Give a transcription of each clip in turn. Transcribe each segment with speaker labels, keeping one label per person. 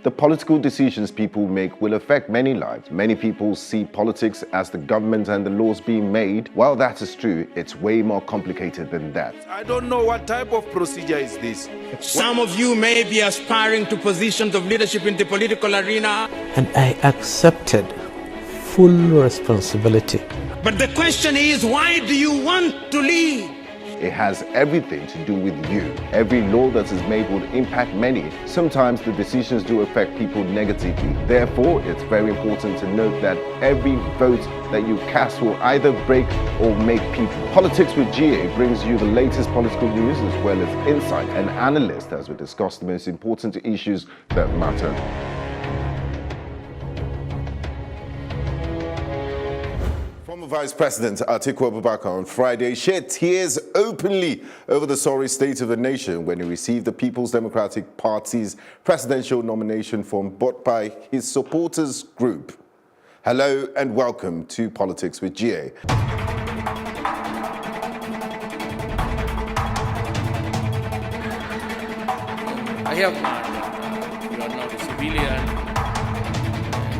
Speaker 1: The political decisions people make will affect many lives. Many people see politics as the government and the laws being made. While that is true, it's way more complicated than that.
Speaker 2: I don't know what type of procedure is this.
Speaker 3: Some of you may be aspiring to positions of leadership in the political arena.
Speaker 4: And I accepted full responsibility.
Speaker 3: But the question is, why do you want to lead?
Speaker 1: It has everything to do with you. Every law that is made will impact many. Sometimes the decisions do affect people negatively. Therefore, it's very important to note that every vote that you cast will either break or make people. Politics with GA brings you the latest political news as well as insight and analysis as we discuss the most important issues that matter. Former Vice President Atiku Abubakar on Friday shed tears openly over the sorry state of the nation when he received the People's Democratic Party's presidential nomination form bought by his supporters group. Hello and welcome to Politics with GA.
Speaker 5: I have not. You are not a civilian.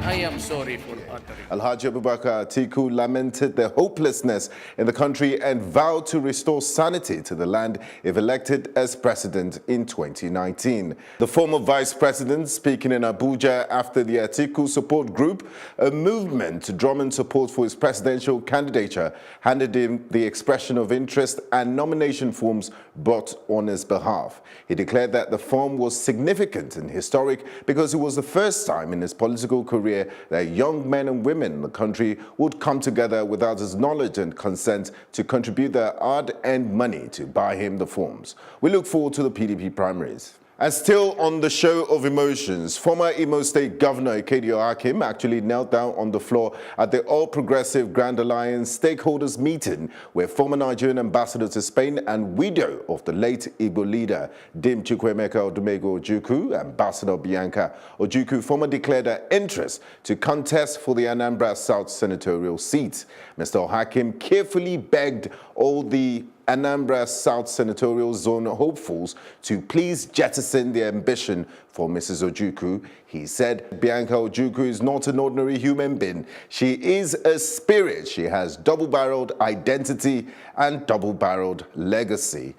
Speaker 5: I am sorry for uttering.
Speaker 1: Alhaji Abubakar Atiku lamented the hopelessness in the country and vowed to restore sanity to the land if elected as president in 2019. The former vice president, speaking in Abuja after the Atiku support group, a movement to drum in support for his presidential candidature, handed him the expression of interest and nomination forms brought on his behalf. He declared that the form was significant and historic because it was the first time in his political career that young men and women in the country would come together without his knowledge and consent to contribute their hard-earned money to buy him the forms. We look forward to the PDP primaries. And still on the show of emotions, former Imo State Governor Ikedio Hakim actually knelt down on the floor at the All Progressive Grand Alliance stakeholders meeting where former Nigerian ambassador to Spain and widow of the late Igbo leader Dim Chukwuemeka Odumego Ojukwu, Ambassador Bianca Ojukwu, former declared her interest to contest for the Anambra South senatorial seat. Mr. Hakim carefully begged all the Anambra South Senatorial Zone hopefuls to please jettison their ambition for Mrs. Ojukwu. He said Bianca Ojukwu is not an ordinary human being. She is a spirit. She has double-barreled identity and double-barreled legacy.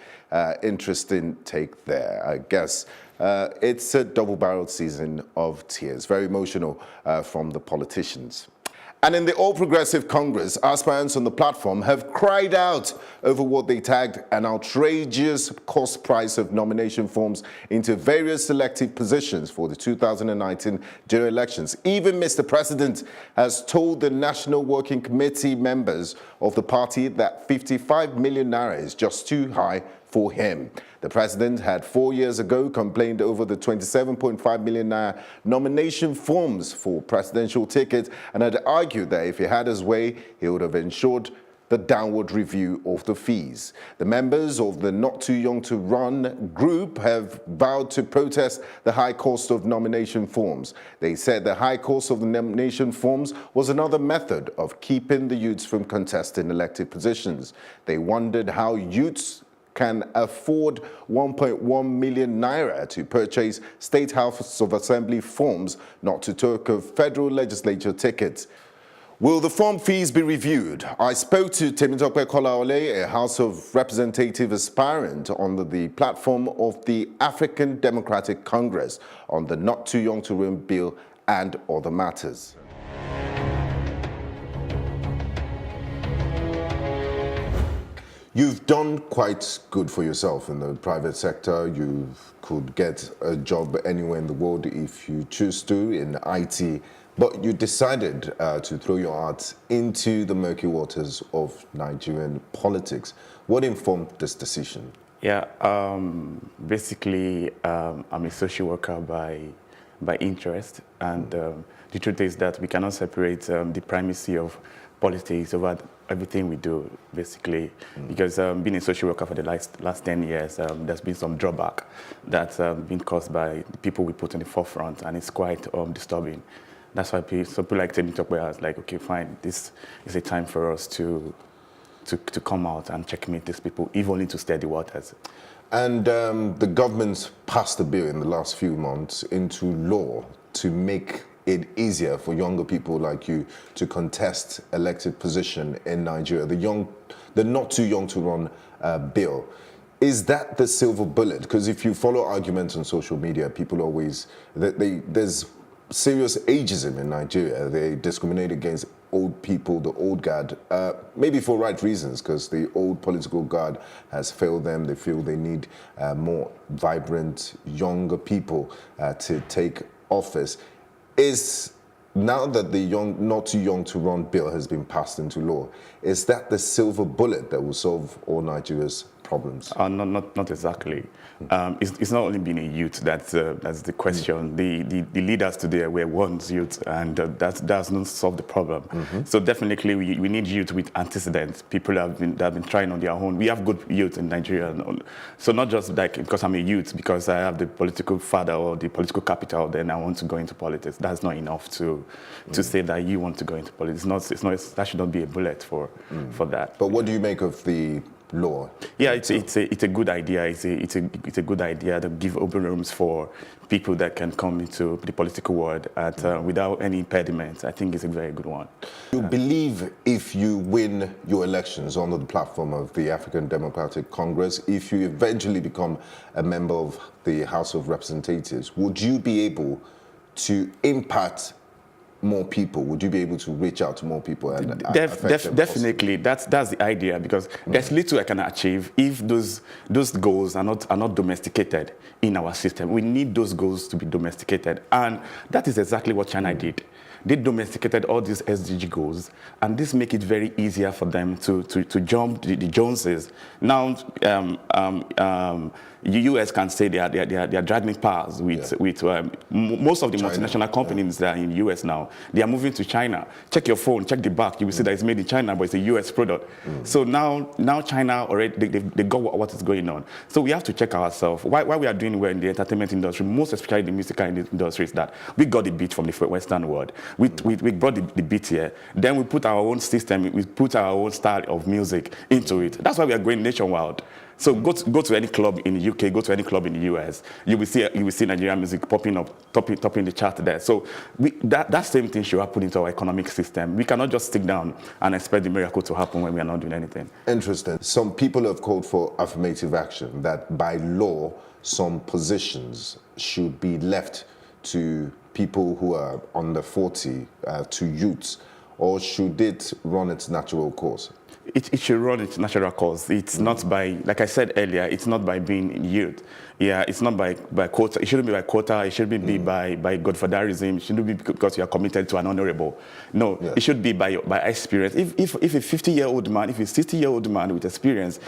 Speaker 1: Interesting take there, I guess. It's a double-barreled season of tears. Very emotional from the politicians. And in the All Progressive Congress, aspirants on the platform have cried out over what they tagged an outrageous cost price of nomination forms into various selective positions for the 2019 general elections. Even Mr. President has told the National Working Committee members of the party that 55 million naira is just too high for him. The president had 4 years ago complained over the 27.5 million naira nomination forms for presidential tickets and had argued that if he had his way, he would have ensured the downward review of the fees. The members of the Not Too Young to Run group have vowed to protest the high cost of nomination forms. They said the high cost of the nomination forms was another method of keeping the youths from contesting elected positions. They wondered how youths can afford 1.1 million naira to purchase State House of Assembly forms, not to talk of federal legislature tickets. Will the form fees be reviewed? I spoke to Temitope Kolawole, a House of Representative aspirant on the platform of the African Democratic Congress on the Not Too Young to Run bill and other matters. You've done quite good for yourself in the private sector. You could get a job anywhere in the world if you choose to in IT, but you decided to throw your heart into the murky waters of Nigerian politics. What informed this decision?
Speaker 6: Yeah, basically, I'm a social worker by interest, and the truth is that we cannot separate the primacy of politics over everything we do, basically, because being a social worker for the last 10 years, there's been some drawback that's been caused by the people we put in the forefront, and it's quite disturbing. That's why people like Temitope are like, okay, fine, this is a time for us to come out and checkmate these people, if only to steady waters.
Speaker 1: And the government's passed a bill in the last few months into law to make it easier for younger people like you to contest elected position in Nigeria. The not too young to run bill. Is that the silver bullet? Because if you follow arguments on social media, people always, there's serious ageism in Nigeria. They discriminate against old people, the old guard, maybe for right reasons, because the old political guard has failed them. They feel they need more vibrant, younger people to take office. Is now that the not too young to run bill has been passed into law, is that the silver bullet that will solve all Nigeria's problems?
Speaker 6: Not exactly. It's not only been a youth that's the question. The leaders today were once youth, and that does not solve the problem. So definitely we need youth with antecedents. People that have been trying on their own. We have good youth in Nigeria. So not just like because I'm a youth, because I have the political father or the political capital, then I want to go into politics. That's not enough to say that you want to go into politics. That should not be a bullet for that.
Speaker 1: But what do you make of the law?
Speaker 6: Yeah, it's a good idea. It's a good idea to give open rooms for people that can come into the political world without any impediments. I think it's a very good one.
Speaker 1: You believe if you win your elections under the platform of the African Democratic Congress, if you eventually become a member of the House of Representatives, would you be able to impact more people? Would you be able to reach out to more people and affect them?
Speaker 6: Definitely, that's the idea, because there's little I can achieve if those goals are not domesticated in our system. We need those goals to be domesticated, and that is exactly what China did. They domesticated all these SDG goals, and this make it very easier for them to jump the Joneses. Now, the US can say they are dragging powers with most of the multinational companies that are in the US now. They are moving to China. Check your phone, check the back. You will see that it's made in China, but it's a US product. So now China already they got what is going on. So we have to check ourselves. Why we are doing well in the entertainment industry, most especially the musical industry, is that we got the beat from the Western world. We brought the beat here. Then we put our own system, we put our own style of music into it. That's why we are going nationwide. So go to any club in the UK, go to any club in the US, you will see Nigerian music popping up, topping the chart there. So that same thing should happen into our economic system. We cannot just sit down and expect the miracle to happen when we are not doing anything.
Speaker 1: Interesting. Some people have called for affirmative action, that by law, some positions should be left to people who are under 40, to youths, or should it run its natural course?
Speaker 6: It should run its natural course. It's not by, like I said earlier, it's not by being youth. Yeah, it's not by quota. It shouldn't be by quota. It shouldn't be by godfatherism. It shouldn't be because you are committed to an honorable. No, it should be by experience. If a 50-year-old man, if a 60-year-old man with experience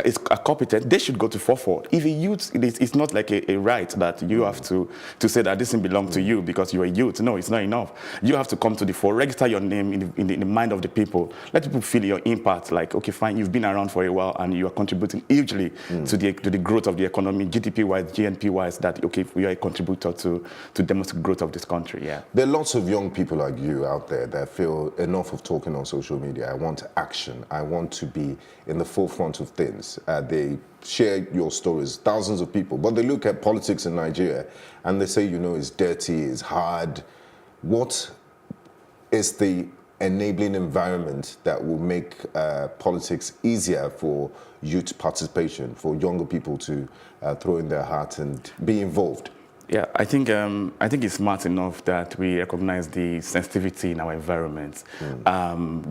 Speaker 6: is competent, they should go to forefront. If a youth, it's not like a right that you have to say that this thing belongs to you because you are a youth. No, it's not enough. You have to come to the fore, register your name in the mind of the people. Let people feel your impact. Like, okay, fine, you've been around for a while and you are contributing hugely to the growth of the economy. GDP-wise, GNP-wise, that, okay, we are a contributor to domestic growth of this country, yeah.
Speaker 1: There are lots of young people like you out there that feel enough of talking on social media. I want action. I want to be in the forefront of things. They share your stories, thousands of people, but they look at politics in Nigeria and they say, it's dirty, it's hard. What is the enabling environment that will make politics easier for youth participation, for younger people to throw in their heart and be involved?
Speaker 6: Yeah, I think it's smart enough that we recognize the sensitivity in our environment.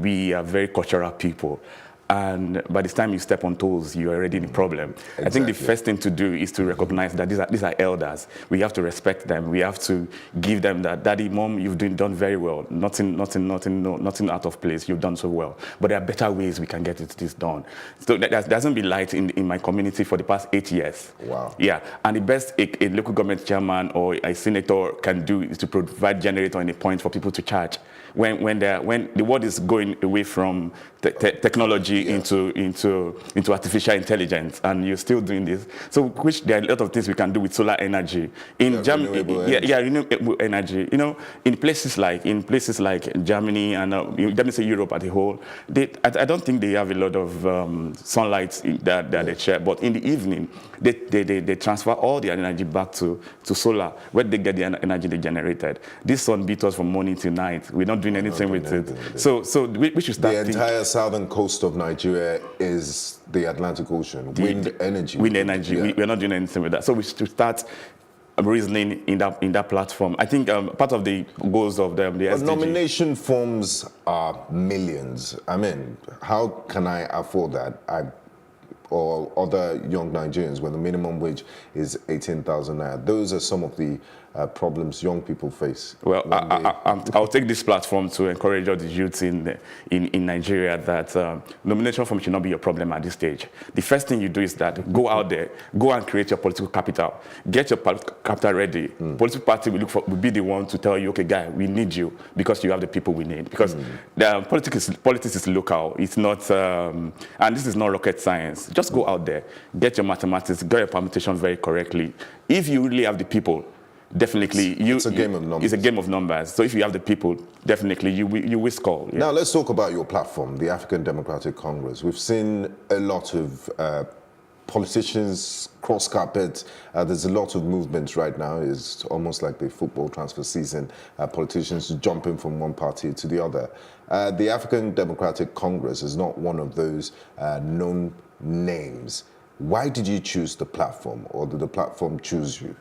Speaker 6: We are very cultural people. And by the time you step on toes, you're already in the problem. Exactly. I think the first thing to do is to recognize that these are elders. We have to respect them. We have to give them that, daddy, mom, you've done very well. Nothing out of place. You've done so well. But there are better ways we can get this done. So there hasn't been light in my community for the past 8 years.
Speaker 1: Wow.
Speaker 6: Yeah, and the best a local government chairman or a senator can do is to provide generator and a point for people to charge. When the world is going away from technology into artificial intelligence, and you're still doing this. So, which there are a lot of things we can do with solar energy in Germany. Renewable energy. You know, in places like Germany and let me say Europe as a whole, I don't think they have a lot of sunlight that they share. But in the evening, they transfer all the energy back to solar, where they get the energy they generated. This sun beat us from morning to night. We're not doing anything with it. So we should start.
Speaker 1: The entire southern coast of Nigeria is the Atlantic Ocean. Wind energy.
Speaker 6: Wind energy. Yeah. We're not doing anything with that. So we should start reasoning in that platform. I think part of the goals of the SDG.
Speaker 1: Nomination forms are millions. I mean, how can I afford that? Or other young Nigerians when the minimum wage is 18,000 naira. Those are some of the problems young people face.
Speaker 6: Well, I'll take this platform to encourage all the youths in Nigeria that nomination form should not be your problem at this stage. The first thing you do is that go out there, go and create your political capital. Get your political capital ready. Political party will be the one to tell you, okay, guy, we need you because you have the people we need. Because politics is local. It's not, and this is not rocket science. Just go out there, get your mathematics, get your permutation very correctly. If you really have the people, definitely
Speaker 1: it's a game of numbers.
Speaker 6: It's a game of numbers. So if you have the people, definitely you will score. Yeah.
Speaker 1: Now let's talk about your platform, the African Democratic Congress. We've seen a lot of politicians cross carpet. There's a lot of movements right now. It's almost like the football transfer season. Politicians jumping from one party to the other. The African Democratic Congress is not one of those known names. Why did you choose the platform, or did the platform choose you?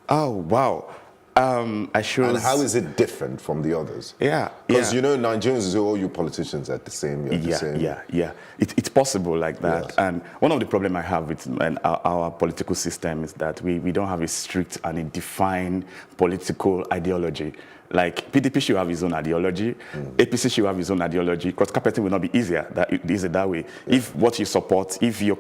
Speaker 6: Oh, wow. I chose...
Speaker 1: And how is it different from the others?
Speaker 6: Yeah.
Speaker 1: Because, you know, Nigerians say, all you politicians are the same. You're the same.
Speaker 6: Yeah. It's possible like that. Yes. And one of the problems I have with our political system is that we don't have a strict and a defined political ideology. Like PDP should have its own ideology, APC should have its own ideology, because carpeting will not be easier that way. Yeah. If what you support, if you're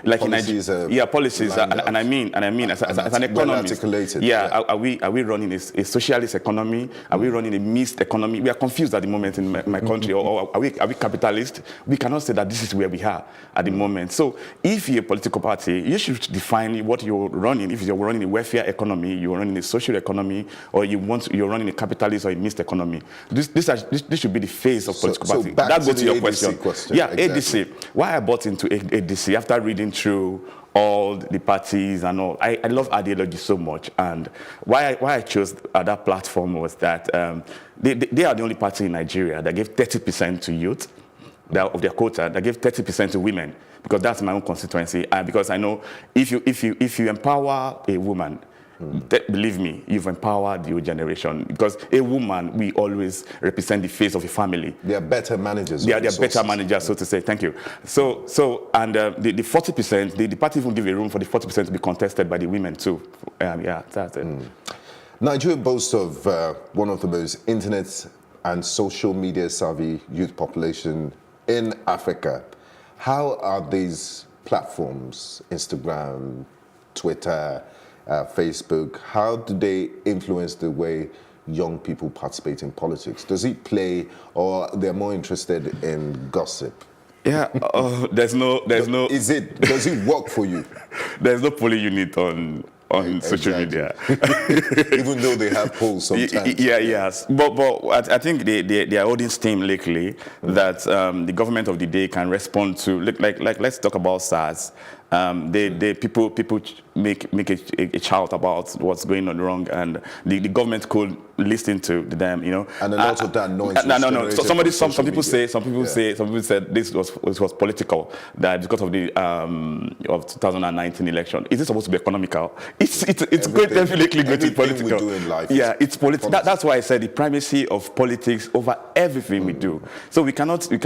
Speaker 6: like
Speaker 1: policies,
Speaker 6: in Nigeria, policies, and I mean as an economist, are we running a socialist economy? Are we running a mixed economy? We are confused at the moment in my country, or are we capitalist? We cannot say that this is where we are at the moment. So if you're a political party, you should define what you're running. If you're running a welfare economy, you're running a social economy, or you're running a capitalist or a mixed economy. This should be the face of political party. That goes to your question. Yeah, exactly. ADC. Why I bought into ADC after reading through all the parties and all. I love ideology so much, and why I chose that platform was that they are the only party in Nigeria that gave 30% to youth of their quota, that gave 30% to women, because that's my own constituency. Because I know if you empower a woman, believe me, you've empowered your generation, because a woman, we always represent the face of a family.
Speaker 1: They are better managers.
Speaker 6: They are better managers, so to say. Thank you. So and the 40%, the party even give a room for the 40% to be contested by the women too. That's it.
Speaker 1: Nigeria boasts of one of the most internet and social media savvy youth population in Africa. How are these platforms, Instagram, Twitter, Facebook, how do they influence the way young people participate in politics? Does it play, or they're more interested in gossip?
Speaker 6: Yeah, there's no.
Speaker 1: Does it work for you?
Speaker 6: There's no polling unit on social media.
Speaker 1: Even though they have polls sometimes.
Speaker 6: Yes. But I think they are holding steam lately that the government of the day can respond to. Like let's talk about SARS. People make a shout about what's going on wrong, and the government could listen to them, you know.
Speaker 1: And a lot of that noise.
Speaker 6: No. So some people said this was political, that because of the of 2019 election. Is it supposed to be economical? It's definitely going to be political.
Speaker 1: We do in life,
Speaker 6: it's political. That's why I said the primacy of politics over everything we do. So we cannot say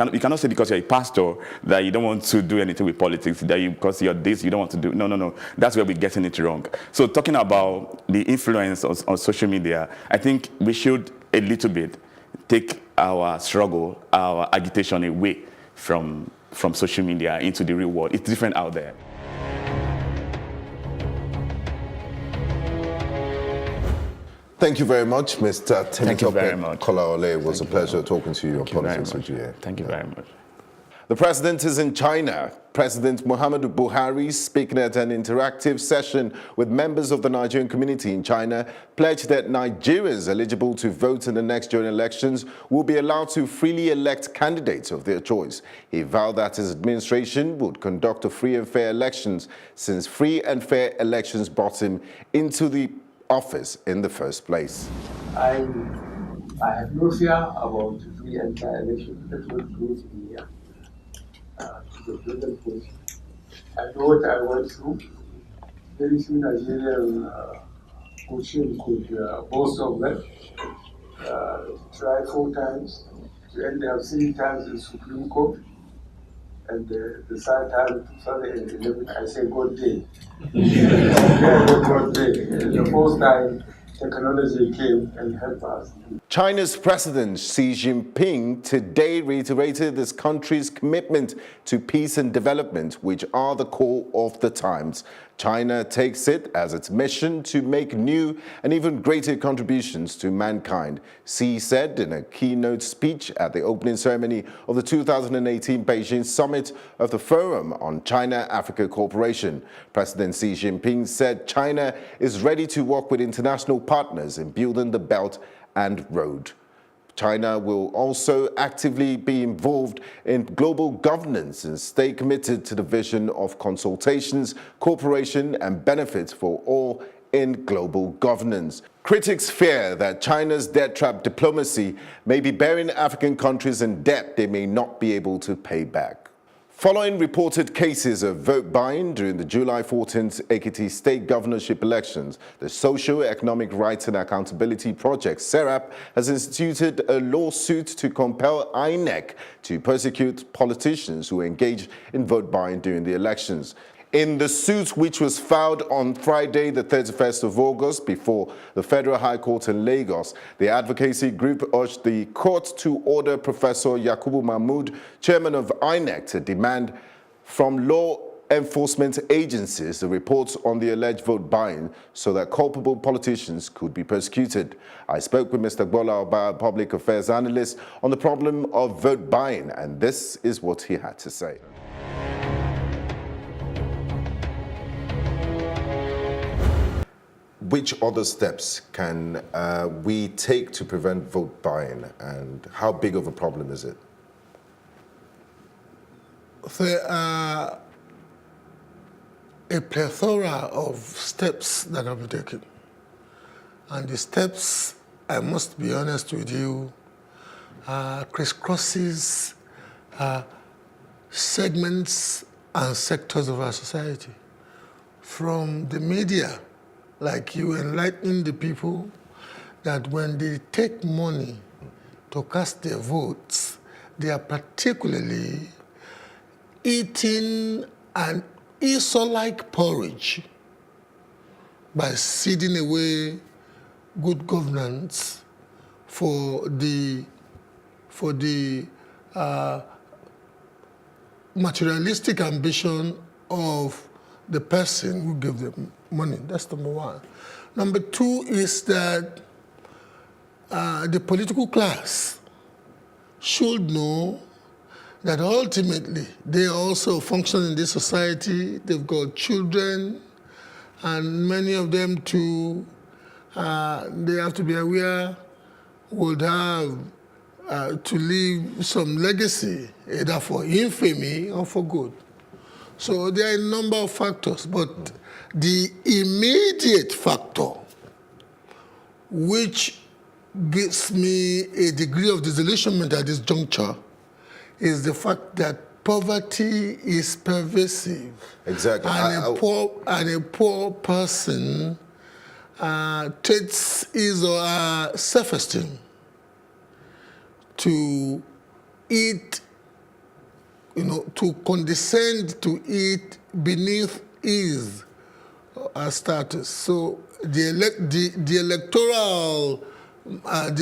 Speaker 6: because you're a pastor that you don't want to do anything with politics, because you're this, you don't want to do. No. That's where we're getting it wrong. So talking about the influence on social media, I think we should a little bit take our struggle, our agitation away from social media into the real world. It's different out there.
Speaker 1: Thank you very much, Mr.
Speaker 6: Thank you very
Speaker 1: Temitope
Speaker 6: much.
Speaker 1: Kolawole. It was a pleasure talking to you on Politics with you.
Speaker 6: Thank you very much.
Speaker 1: The president is in China. President Muhammadu Buhari, speaking at an interactive session with members of the Nigerian community in China, pledged that Nigerians eligible to vote in the next general elections will be allowed to freely elect candidates of their choice. He vowed that his administration would conduct free and fair elections, since free and fair elections brought him into the office in the first place.
Speaker 7: I have no fear about free and fair elections. That's what goes in here. To the present position. I know what I went through. Very few Nigerian could boast of that. Try 4 times, to end up 3 times in Supreme Court. And the third time, 2011, I say God day. God day. The first time, technology came and helped us.
Speaker 1: China's President Xi Jinping today reiterated this country's commitment to peace and development, which are the core of the times. China takes it as its mission to make new and even greater contributions to mankind. Xi said in a keynote speech at the opening ceremony of the 2018 Beijing Summit of the Forum on China-Africa Cooperation. President Xi Jinping said China is ready to work with international partners in building the Belt and Road. China will also actively be involved in global governance and stay committed to the vision of consultations, cooperation, and benefits for all in global governance. Critics fear that China's debt trap diplomacy may be burying African countries in debt they may not be able to pay back. Following reported cases of vote buying during the July 14th Ekiti state governorship elections, the Socio-Economic Rights and Accountability Project, SERAP, has instituted a lawsuit to compel INEC to persecute politicians who engaged in vote buying during the elections. In the suit, which was filed on Friday, the 31st of August, before the Federal High Court in Lagos, the advocacy group urged the court to order Professor Yakubu Mahmood, chairman of INEC, to demand from law enforcement agencies the reports on the alleged vote buying so that culpable politicians could be persecuted. I spoke with Mr. Gbenga Aborowa, public affairs analyst, on the problem of vote buying, and this is what he had to say. Which other steps can we take to prevent vote buying, and how big of a problem is it?
Speaker 8: There are a plethora of steps that have been taken. And the steps, I must be honest with you, crisscrosses segments and sectors of our society. From the media, like you enlightening the people that when they take money to cast their votes, they are particularly eating an Esau-like porridge by ceding away good governance for the materialistic ambition of the person who gave them money. That's number one. Number two is that the political class should know that ultimately they also function in this society. They've got children, and many of them too, they have to be aware, would have to leave some legacy, either for infamy or for good. So there are a number of factors, but the immediate factor which gives me a degree of disillusionment at this juncture is the fact that poverty is pervasive.
Speaker 1: Exactly.
Speaker 8: And a poor person takes his or her self-esteem to eat, to condescend to eat beneath his status. So the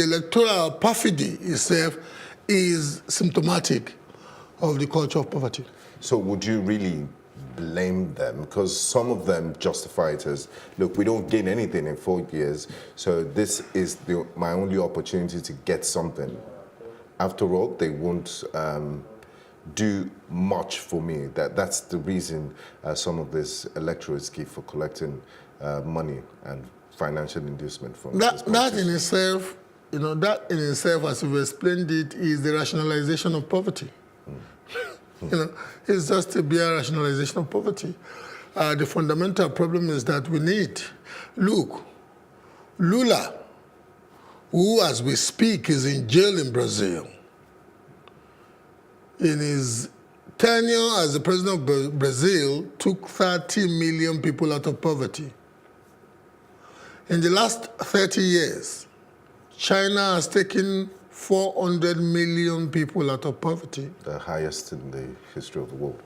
Speaker 8: electoral perfidy itself is symptomatic of the culture of poverty.
Speaker 1: So would you really blame them, because some of them justify it as, look, we don't gain anything in 4 years, so this is my only opportunity to get something. After all, they won't do much for me. That's the reason some of these electorates give for collecting money and financial inducement from
Speaker 8: that in itself, that in itself, as you've explained it, is the rationalization of poverty. It's just a bare rationalization of poverty. The fundamental problem is that we need, look, Lula, who as we speak is in jail in Brazil, in his tenure as the president of Brazil, took 30 million people out of poverty. In the last 30 years, China has taken 400 million people out of poverty.
Speaker 1: The highest in the history of the world.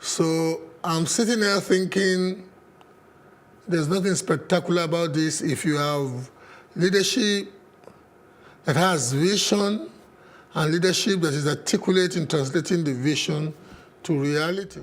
Speaker 8: So I'm sitting here thinking there's nothing spectacular about this if you have leadership that has vision and leadership that is articulate in translating the vision to reality.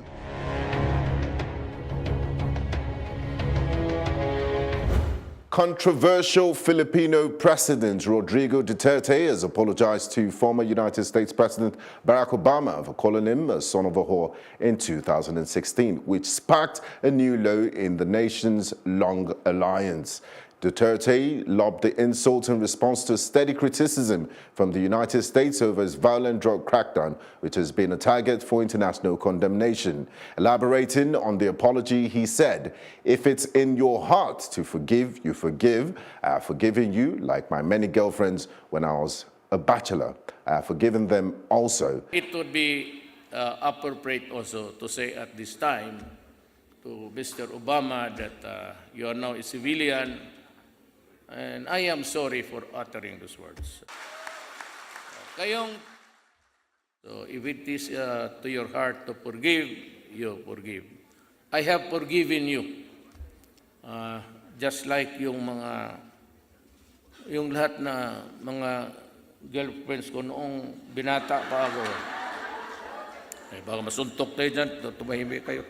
Speaker 1: Controversial Filipino President Rodrigo Duterte has apologized to former United States President Barack Obama for calling him a son of a whore in 2016, which sparked a new low in the nation's long alliance. Duterte lobbed the insult in response to steady criticism from the United States over his violent drug crackdown, which has been a target for international condemnation. Elaborating on the apology, he said, "If it's in your heart to forgive, you forgive. I have forgiven you, like my many girlfriends when I was a bachelor. I have forgiven them also."
Speaker 5: It would be appropriate also to say at this time to Mr. Obama that you are now a civilian, and I am sorry for uttering those words. So if it is to your heart to forgive, you forgive. I have forgiven you. Just like yung lahat na mga girlfriends ko noong binata pa ako. Baka masuntok tayo dyan, tumahimik kayo.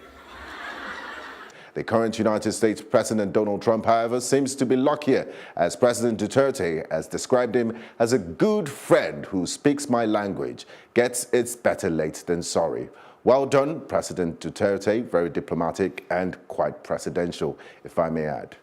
Speaker 1: The current United States President Donald Trump, however, seems to be luckier, as President Duterte has described him as a good friend who speaks my language. Gets it's better late than sorry. Well done, President Duterte, very diplomatic and quite presidential, if I may add.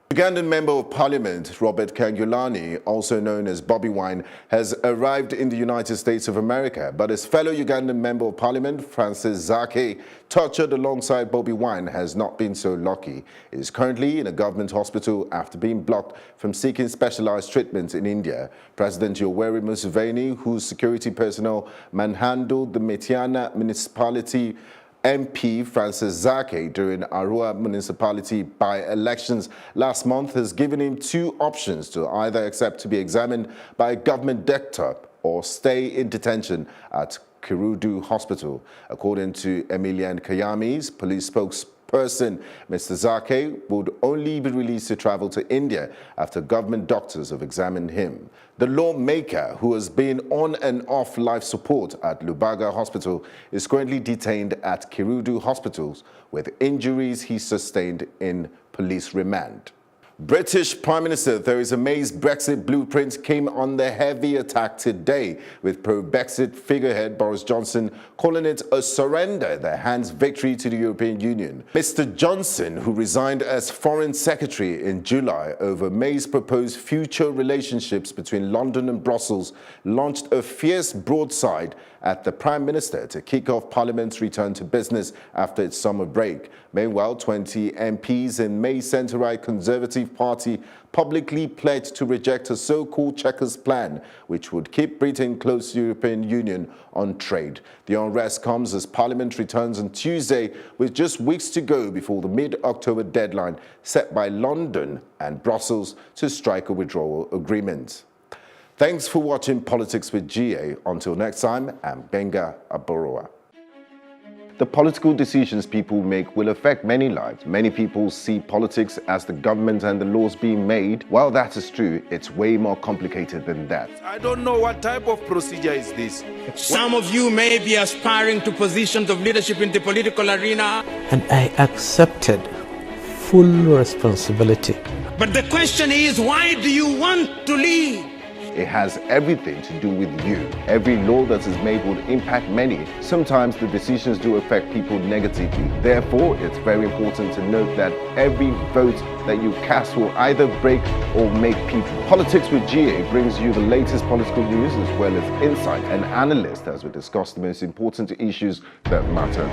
Speaker 1: Ugandan Member of Parliament Robert Kyagulanyi, also known as Bobi Wine, has arrived in the United States of America, but his fellow Ugandan Member of Parliament Francis Zake, tortured alongside Bobi Wine, has not been so lucky. He is currently in a government hospital after being blocked from seeking specialized treatment in India. President Yoweri Museveni, whose security personnel manhandled the Metiana municipality MP Francis Zake during Arua municipality by-elections last month, has given him two options to either accept to be examined by a government doctor or stay in detention at Kirudu Hospital. According to Emilian Kayami's police spokesperson, Mr. Zake would only be released to travel to India after government doctors have examined him. The lawmaker, who has been on and off life support at Lubaga Hospital, is currently detained at Kirudu Hospitals with injuries he sustained in police remand. British Prime Minister Theresa May's Brexit blueprint came under heavy attack today, with pro-Brexit figurehead Boris Johnson calling it a surrender that hands victory to the European Union. Mr. Johnson, who resigned as Foreign Secretary in July over May's proposed future relationships between London and Brussels, launched a fierce broadside at the Prime Minister to kick off Parliament's return to business after its summer break. Meanwhile, 20 MPs in May's centre-right Conservative Party publicly pledged to reject a so-called Chequers plan, which would keep Britain close to the European Union on trade. The unrest comes as Parliament returns on Tuesday, with just weeks to go before the mid-October deadline set by London and Brussels to strike a withdrawal agreement. Thanks for watching Politics with GA. Until next time, I'm Gbenga Aborowa. The political decisions people make will affect many lives. Many people see politics as the government and the laws being made. While that is true, it's way more complicated than that.
Speaker 2: I don't know what type of procedure is this.
Speaker 3: Some of you may be aspiring to positions of leadership in the political arena.
Speaker 4: And I accepted full responsibility.
Speaker 3: But the question is, why do you want to lead?
Speaker 1: It has everything to do with you. Every law that is made will impact many. Sometimes the decisions do affect people negatively. Therefore, it's very important to note that every vote that you cast will either break or make people. Politics with GA brings you the latest political news as well as insight and analysis as we discuss the most important issues that matter.